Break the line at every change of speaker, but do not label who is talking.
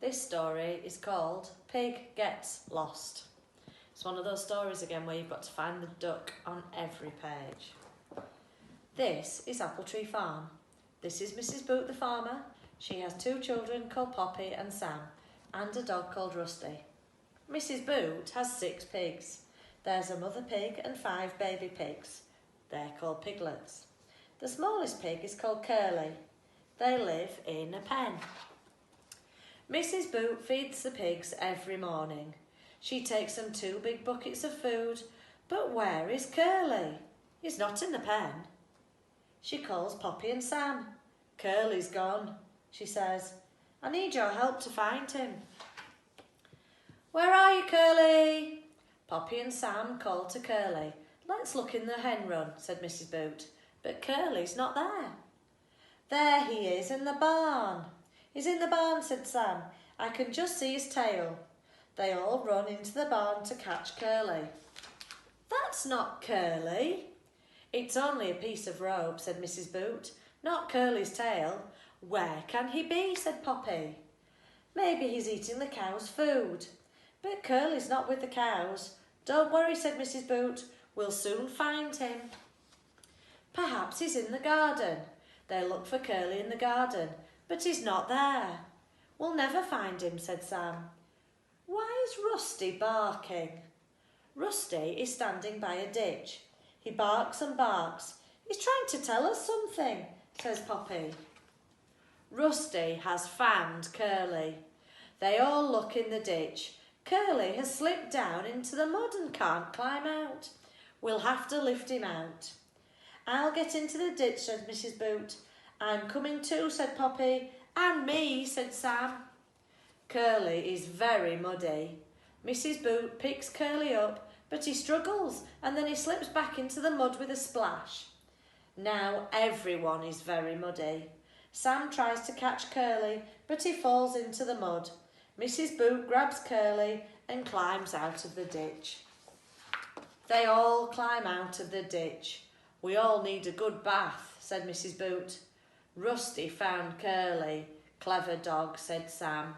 This story is called Pig Gets Lost. It's one of those stories again where you've got to find the duck on every page. This is Apple Tree Farm. This is Mrs. Boot the farmer. She has 2 children called Poppy and Sam and a dog called Rusty. Mrs. Boot has 6 pigs. There's a mother pig and 5 baby pigs. They're called piglets. The smallest pig is called Curly. They live in a pen. Mrs. Boot feeds the pigs every morning. She takes them 2 big buckets of food, but where is Curly? He's not in the pen. She calls Poppy and Sam. Curly's gone, she says. I need your help to find him. Where are you, Curly? Poppy and Sam called to Curly. Let's look in the hen run, said Mrs. Boot. But Curly's not there. There he is in the barn. He's in the barn, said Sam. I can just see his tail. They all run into the barn to catch Curly. That's not Curly. It's only a piece of rope, said Mrs. Boot. Not Curly's tail. Where can he be, said Poppy. Maybe he's eating the cow's food. But Curly's not with the cows. Don't worry, said Mrs. Boot. We'll soon find him. Perhaps he's in the garden. They look for Curly in the garden, but he's not there. We'll never find him, said Sam. Why is Rusty barking? Rusty is standing by a ditch. He barks and barks. He's trying to tell us something, says Poppy. Rusty has found Curly. They all look in the ditch. Curly has slipped down into the mud and can't climb out. We'll have to lift him out. I'll get into the ditch, said Mrs. Boot. I'm coming too, said Poppy. And me, said Sam. Curly is very muddy. Mrs. Boot picks Curly up, but he struggles and then he slips back into the mud with a splash. Now everyone is very muddy. Sam tries to catch Curly, but he falls into the mud. Mrs. Boot grabs Curly and climbs out of the ditch. They all climb out of the ditch. We all need a good bath, said Mrs. Boot. Rusty found Curly. Clever dog, said Sam.